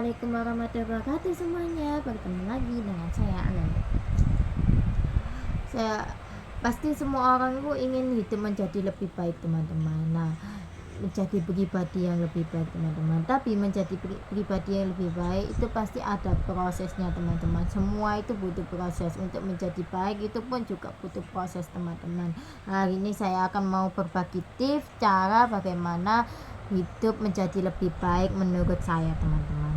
Assalamualaikum warahmatullahi wabarakatuh semuanya. Bertemu lagi dengan saya Alan. Saya pasti semua orang itu ingin hidup menjadi lebih baik teman-teman. Nah, menjadi pribadi yang lebih baik teman-teman. Tapi menjadi pribadi yang lebih baik itu pasti ada prosesnya teman-teman. Semua itu butuh proses. Untuk menjadi baik itu pun juga butuh proses teman-teman. Hari ini saya akan mau berbagi tips cara bagaimana hidup menjadi lebih baik menurut saya teman-teman.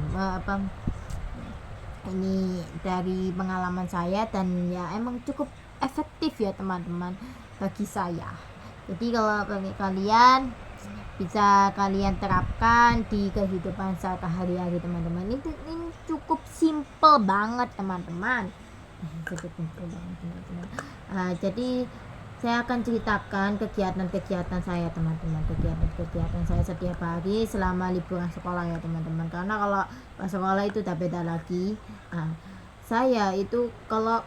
Ini dari pengalaman saya dan ya emang cukup efektif ya teman-teman bagi saya. Jadi kalau bagi kalian bisa kalian terapkan di kehidupan sehari-hari teman-teman. Ini cukup simple banget teman-teman. Jadi saya akan ceritakan kegiatan-kegiatan saya teman-teman, kegiatan saya setiap hari selama liburan sekolah ya teman-teman, karena kalau pas sekolah itu udah beda lagi. Saya itu kalau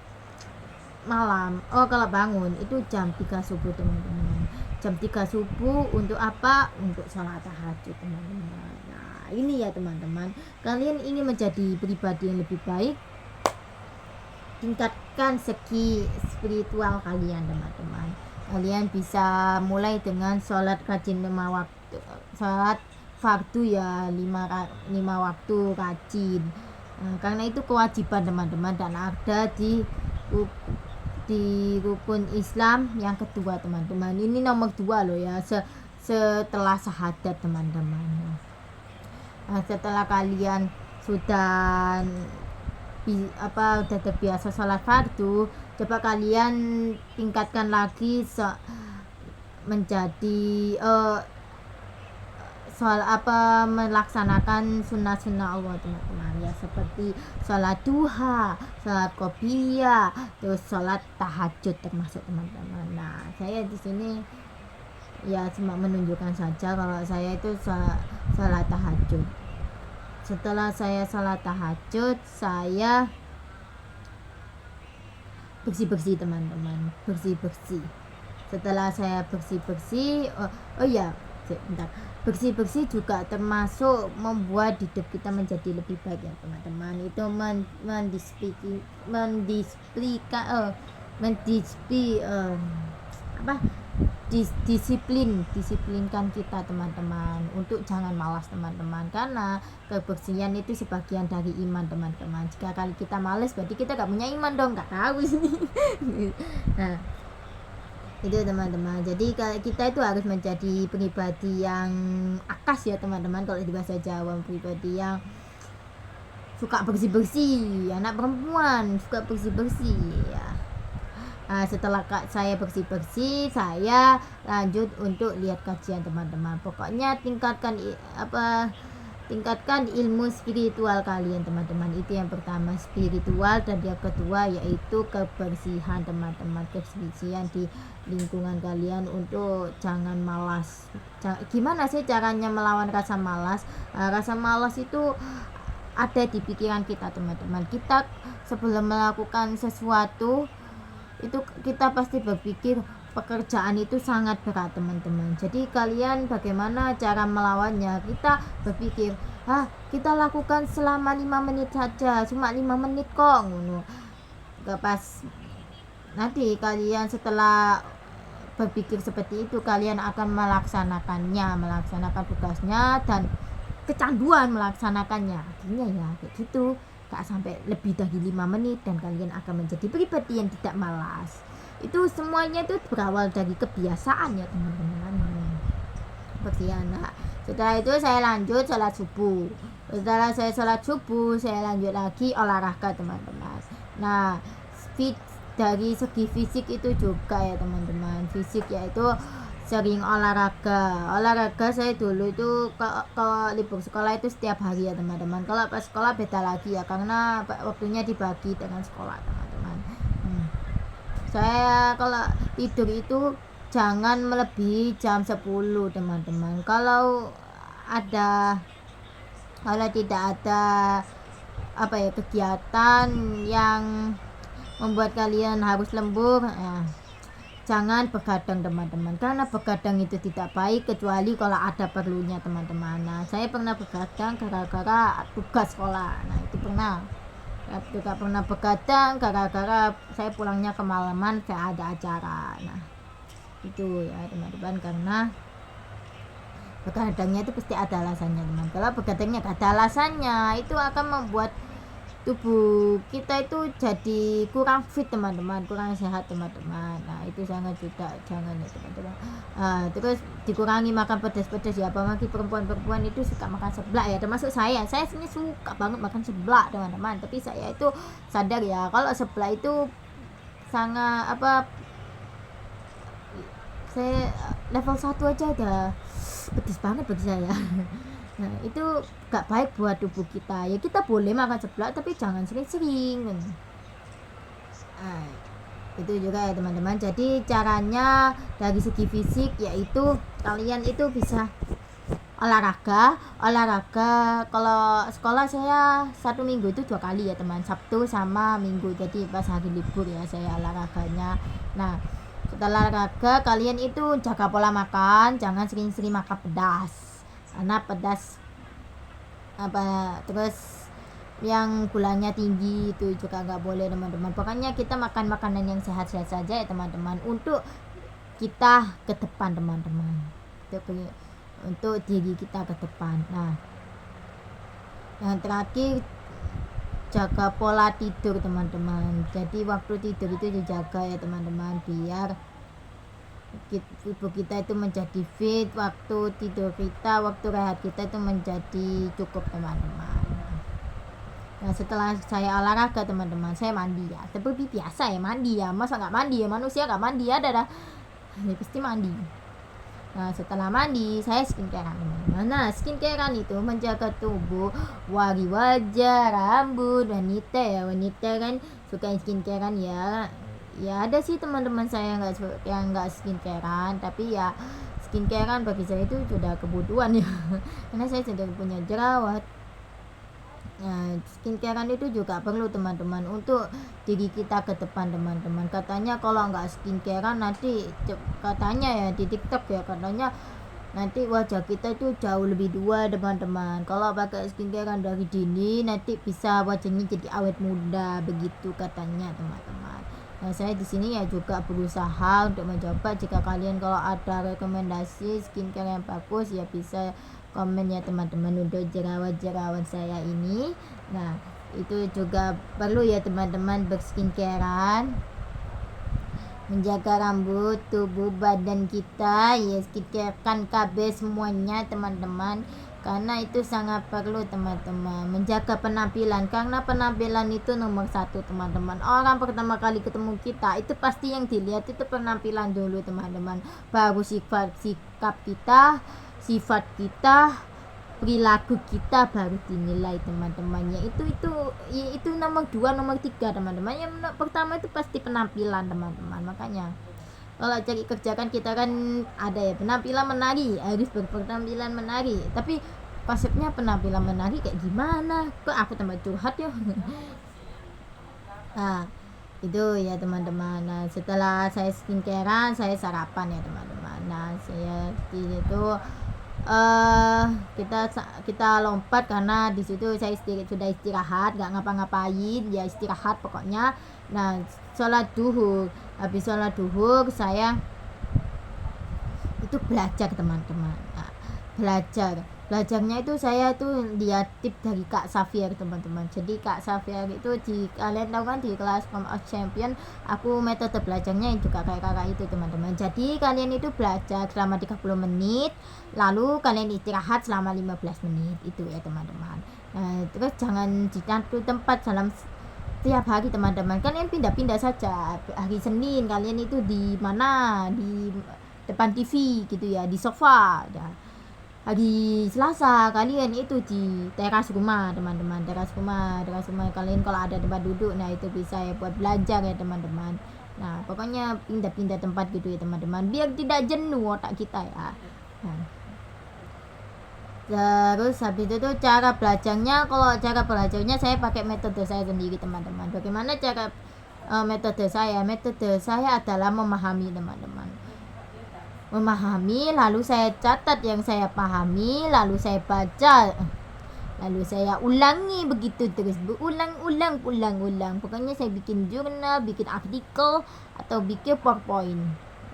kalau bangun itu jam 3 subuh teman-teman, jam 3 subuh untuk apa? Untuk sholat tahajud teman-teman. Nah ini ya teman-teman, kalian ingin menjadi pribadi yang lebih baik, tingkatkan segi spiritual kalian teman-teman. Kalian bisa mulai dengan sholat rajin 5 waktu, sholat fardu ya 5 waktu rajin. Karena itu kewajiban teman-teman dan ada di rukun Islam yang kedua teman-teman. Ini nomor 2 loh ya, setelah syahadat teman-teman. Setelah kalian sudah terbiasa sholat fardu, coba kalian tingkatkan lagi menjadi melaksanakan sunnah-sunnah Allah teman-teman ya, seperti sholat duha, sholat qobiyah, terus sholat tahajud termasuk teman-teman. Nah saya di sini ya cuma menunjukkan saja kalau saya itu sholat tahajud. Setelah saya sholat tahajud, saya bersih-bersih teman-teman, bersih-bersih. Setelah saya bersih-bersih, bersih-bersih juga termasuk membuat hidup kita menjadi lebih baik ya teman-teman. Itu disiplinkan kita teman-teman untuk jangan malas teman-teman, karena kebersihan itu sebagian dari iman teman-teman. Jika kali kita malas berarti kita gak punya iman dong, gak tahu sih. Nah itu teman-teman, jadi kita itu harus menjadi pribadi yang akas ya teman-teman. Kalau di bahasa Jawa, pribadi yang suka bersih-bersih, anak perempuan suka bersih-bersih ya. Setelah saya bersih-bersih, saya lanjut untuk lihat kajian teman-teman. Pokoknya tingkatkan ilmu spiritual kalian teman-teman. Itu yang pertama, spiritual, dan yang kedua yaitu kebersihan teman-teman, kebersihan di lingkungan kalian untuk jangan malas. Gimana sih caranya melawan rasa malas? Rasa malas itu ada di pikiran kita teman-teman. Kita sebelum melakukan sesuatu itu kita pasti berpikir pekerjaan itu sangat berat teman-teman. Jadi kalian bagaimana cara melawannya? Kita berpikir kita lakukan selama 5 menit saja, cuma 5 menit kok gak pas. Nanti kalian setelah berpikir seperti itu, kalian akan melaksanakan tugasnya dan kecanduan melaksanakannya. Akhirnya ya kayak gitu, gak sampai lebih dari 5 menit dan kalian akan menjadi pribadi yang tidak malas. Itu semuanya itu berawal dari kebiasaan ya teman-teman. Setelah itu saya lanjut sholat subuh. Setelah saya sholat subuh, saya lanjut lagi olahraga teman-teman. Nah dari segi fisik itu juga ya teman-teman, fisik yaitu sering olahraga saya dulu itu kalau libur sekolah itu setiap hari ya teman-teman. Kalau pas sekolah beda lagi ya, karena waktunya dibagi dengan sekolah teman-teman. Saya kalau tidur itu jangan melebihi jam 10 teman-teman. Kalau tidak ada kegiatan yang membuat kalian harus lembur, jangan begadang teman-teman, karena begadang itu tidak baik kecuali kalau ada perlunya teman-teman. Nah, saya pernah begadang gara-gara tugas sekolah. Nah, itu pernah. Saya juga pernah begadang gara-gara saya pulangnya kemalaman, saya ada acara. Nah, itu ya teman-teman, karena begadangnya itu pasti ada alasannya teman. Kalau begadangnya gak ada alasannya, itu akan membuat tubuh kita itu jadi kurang fit teman-teman, kurang sehat teman-teman. Nah, itu sangat juga jangan ya teman-teman. Terus dikurangi makan pedas-pedas ya, apalagi perempuan-perempuan itu suka makan seblak ya, termasuk saya sebenarnya suka banget makan seblak teman-teman. Tapi saya itu sadar ya, kalau seblak itu sangat saya level 1 aja udah pedas banget bagi saya. Nah, itu gak baik buat tubuh kita ya. Kita boleh makan seblak tapi jangan sering-sering. Nah, itu juga ya teman-teman. Jadi caranya dari segi fisik yaitu kalian itu bisa olahraga. Kalau sekolah saya 1 minggu itu 2 kali ya teman, Sabtu sama Minggu, jadi pas hari libur ya saya olahraganya. Nah, setelah olahraga kalian itu jaga pola makan, jangan sering-sering makan pedas, karena pedas terus yang gulanya tinggi itu juga nggak boleh teman-teman. Pokoknya kita makan makanan yang sehat-sehat saja ya teman-teman, untuk kita ke depan teman-teman, untuk diri kita ke depan. Nah, yang terakhir jaga pola tidur teman-teman. Jadi waktu tidur itu dijaga ya teman-teman, biar tubuh kita itu menjadi fit, waktu tidur kita, waktu rehat kita itu menjadi cukup teman-teman. Nah, setelah saya olahraga teman-teman, saya mandi ya, seperti biasa ya, mandi ya, masa nggak mandi ya, manusia nggak mandi ya, ya pasti mandi. Nah, setelah mandi saya skincarean teman-teman. Nah, skincarean itu menjaga tubuh, wari wajah, rambut. Wanita kan suka skincarean ya. Ya ada sih teman-teman saya yang nggak skincarean, tapi ya skincarean bagi saya itu sudah kebutuhan ya, karena saya sudah punya jerawat. Nah, skincarean itu juga perlu teman-teman untuk diri kita ke depan teman-teman. Katanya kalau nggak skincarean nanti, katanya ya di TikTok ya, katanya nanti wajah kita itu jauh lebih tua teman-teman. Kalau pakai skincarean dari dini nanti bisa wajahnya jadi awet muda, begitu katanya teman-teman. Nah, saya di sini ya juga berusaha untuk mencoba. Jika kalian kalau ada rekomendasi skincare yang bagus ya bisa komen ya teman-teman untuk jerawat-jerawat saya ini. Nah, itu juga perlu ya teman-teman berskincarean, menjaga rambut, tubuh, badan kita ya, skincarekan KB semuanya teman-teman, karena itu sangat perlu teman-teman. Menjaga penampilan, karena penampilan itu nomor 1 teman-teman. Orang pertama kali ketemu kita itu pasti yang dilihat itu penampilan dulu teman-teman, baru sikap kita, sifat kita, perilaku kita baru dinilai teman-teman. Ya itu nomor 2, nomor 3 teman-teman. Yang pertama itu pasti penampilan teman-teman. Makanya kalau cari kerja kan kita kan ada ya penampilan menari, harus berpenampilan menari. Tapi konsepnya penampilan menari kayak gimana? Kok aku tambah curhat ya. Nah, itu ya teman-teman. Nah, setelah saya skincarean, saya sarapan ya teman-teman. Nah, saya di situ kita lompat, karena di situ saya sudah istirahat, nggak ngapa-ngapain ya, istirahat pokoknya. Nah, sholat duhur, habis sholat duhur saya itu belajar teman-teman. Nah, belajarnya itu saya tuh lihat tip dari Kak Safir teman-teman. Jadi Kak Safir itu kalian tahu kan di kelas Come Out Champion, aku metode belajarnya juga kayak kakak itu teman-teman. Jadi kalian itu belajar selama 30 menit, lalu kalian istirahat selama 15 menit itu ya teman-teman. Nah, terus jangan di satu tempat dalam tiap hari teman-teman, kalian pindah-pindah saja. Hari Senin kalian itu di mana, di depan TV gitu ya, di sofa ya. Hari Selasa kalian itu di teras rumah teman-teman, teras rumah kalian kalau ada tempat duduk, nah itu bisa ya buat belajar ya teman-teman. Nah, pokoknya pindah-pindah tempat gitu ya teman-teman, biar tidak jenuh otak kita ya. Nah, terus habis itu cara belajarnya, kalau cara belajarnya saya pakai metode saya sendiri teman-teman. Bagaimana cara metode saya adalah memahami teman-teman, memahami lalu saya catat yang saya pahami, lalu saya baca, lalu saya ulangi begitu terus, berulang-ulang, pokoknya saya bikin jurnal, bikin artikel atau bikin PowerPoint.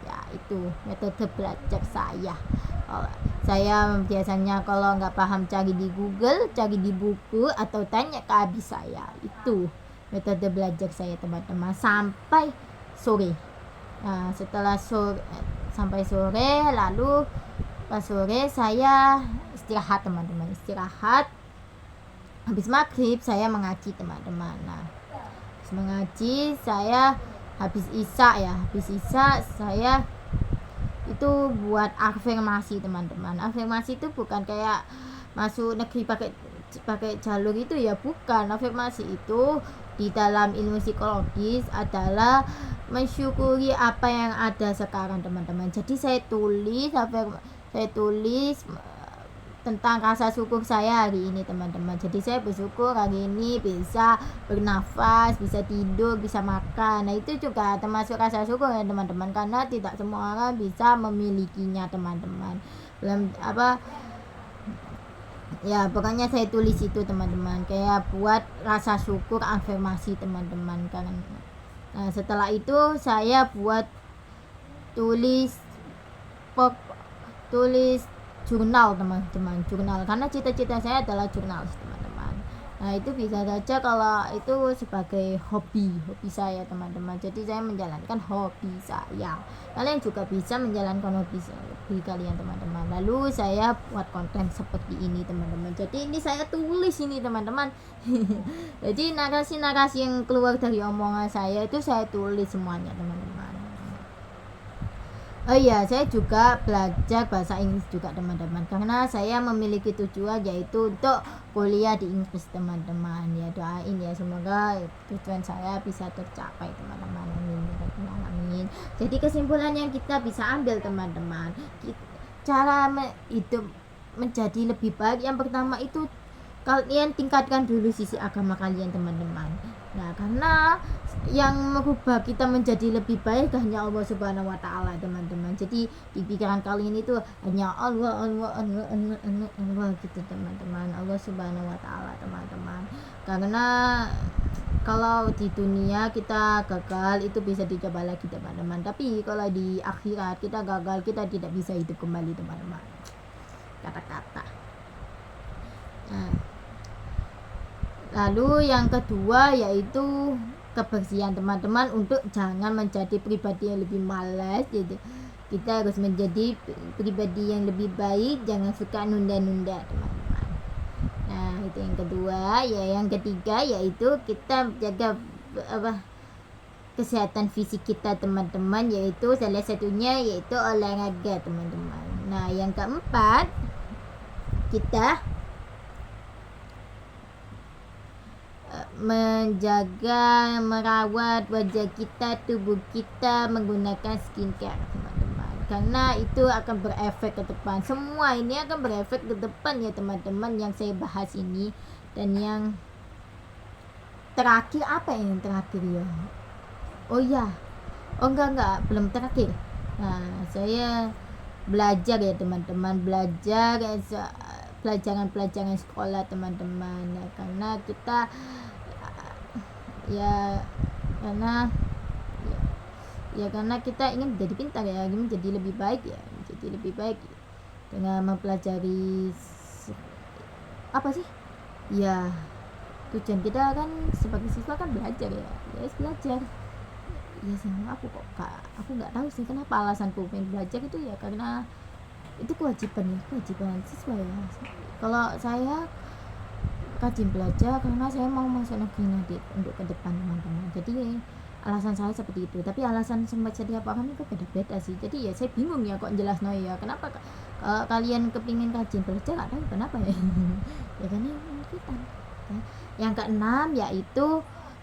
Ya itu metode belajar saya. Saya biasanya kalau nggak paham cari di Google, cari di buku, atau tanya ke abi saya. Itu metode belajar saya teman-teman sampai sore. Nah, setelah sampai sore, lalu pas sore saya istirahat teman-teman, habis maghrib saya mengaji teman-teman. Nah, habis mengaji saya habis isya saya itu buat afirmasi teman-teman. Afirmasi itu bukan kayak masuk negeri pakai jalur itu ya, bukan. Afirmasi itu di dalam ilmu psikologis adalah mensyukuri apa yang ada sekarang teman-teman. Jadi saya tulis tentang rasa syukur saya hari ini teman-teman. Jadi saya bersyukur hari ini bisa bernafas, bisa tidur, bisa makan. Nah itu juga termasuk rasa syukur ya teman-teman, karena tidak semua orang bisa memilikinya teman-teman. Ya pokoknya saya tulis itu teman-teman, kayak buat rasa syukur, afirmasi teman-teman kan. Nah setelah itu saya buat tulis jurnal teman-teman, jurnal, karena cita-cita saya adalah jurnalis teman-teman. Nah itu bisa saja kalau itu sebagai hobi saya teman-teman. Jadi saya menjalankan hobi saya, kalian juga bisa menjalankan hobi kalian teman-teman. Lalu saya buat konten seperti ini teman-teman. Jadi ini saya tulis ini teman-teman. Jadi narasi-narasi yang keluar dari omongan saya itu saya tulis semuanya teman-teman. Oh iya, saya juga belajar bahasa Inggris juga teman-teman, karena saya memiliki tujuan yaitu untuk kuliah di Inggris teman-teman. Ya doain ya, semoga tujuan saya bisa tercapai teman-teman. Amin. Jadi kesimpulan yang kita bisa ambil teman-teman, cara hidup menjadi lebih baik, yang pertama itu kalian tingkatkan dulu sisi agama kalian teman-teman. Nah karena yang merubah kita menjadi lebih baik hanya Allah Subhanahu wa Ta'ala teman-teman. Jadi di pikiran kalian itu hanya Allah gitu teman-teman, Allah Subhanahu wa Ta'ala teman-teman. Karena kalau di dunia kita gagal itu bisa dicoba lagi teman-teman, tapi kalau di akhirat kita gagal, kita tidak bisa hidup kembali teman-teman. Kata-kata. Nah, lalu yang kedua yaitu kebersihan teman-teman, untuk jangan menjadi pribadi yang lebih malas. Jadi kita harus menjadi pribadi yang lebih baik, jangan suka nunda-nunda teman-teman. Nah itu yang kedua. Ya yang ketiga yaitu kita jaga kesehatan fisik kita teman-teman, yaitu salah satunya yaitu olahraga teman-teman. Nah yang keempat, kita menjaga, merawat wajah kita, tubuh kita menggunakan skincare teman-teman, karena itu akan berefek ke depan. Semua ini akan berefek ke depan ya teman-teman, yang saya bahas ini. Dan yang terakhir, apa yang terakhir ya? Oh ya, enggak, belum terakhir. Nah saya belajar ya teman-teman, pelajaran sekolah teman-teman. Nah, karena kita karena kita ingin menjadi pintar ya, ingin menjadi lebih baik dengan mempelajari apa sih ya, tujuan kita kan sebagai siswa kan belajar ya, belajar ya. Sama aku nggak tahu sih kenapa alasanku pengen belajar itu ya, karena itu kewajiban siswa ya. Kalau saya rajin belajar karena saya mau masuk negeri nanti untuk ke depan teman-teman. Jadi alasan saya seperti itu, tapi alasan setiap orang itu beda-beda sih. Jadi ya saya bingung ya kok jelas ya kenapa kalian kepingin rajin belajar, nggak tahu kenapa ya. Ya karena kita. Yang keenam yaitu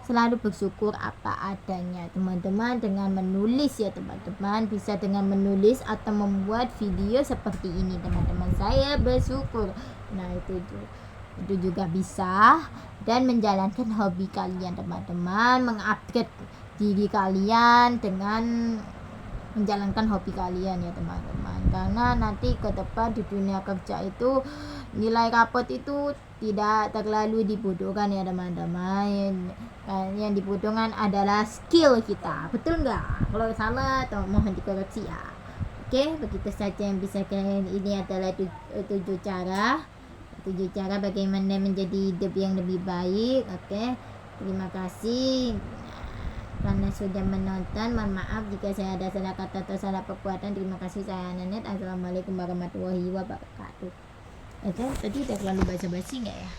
selalu bersyukur apa adanya teman-teman, dengan menulis ya teman-teman, bisa dengan menulis atau membuat video seperti ini teman-teman, saya bersyukur. Nah itu juga bisa. Dan menjalankan hobi kalian teman-teman, mengupgrade diri kalian dengan menjalankan hobi kalian ya teman-teman, karena nanti ke depan di dunia kerja itu nilai rapot itu tidak terlalu dibutuhkan ya teman-teman. Yang dibutuhkan adalah skill kita, betul nggak? Kalau salah atau mohon dikoreksi ya. Oke, begitu saja yang bisa kalian. Ini adalah 7 cara bagaimana menjadi hidup yang lebih baik. Oke, terima kasih karena sudah menonton. Mohon maaf jika saya ada salah kata atau salah perbuatan. Terima kasih, saya Nanet. Assalamualaikum warahmatullahi wabarakatuh. Tadi udah terlalu basa-basi nggak ya?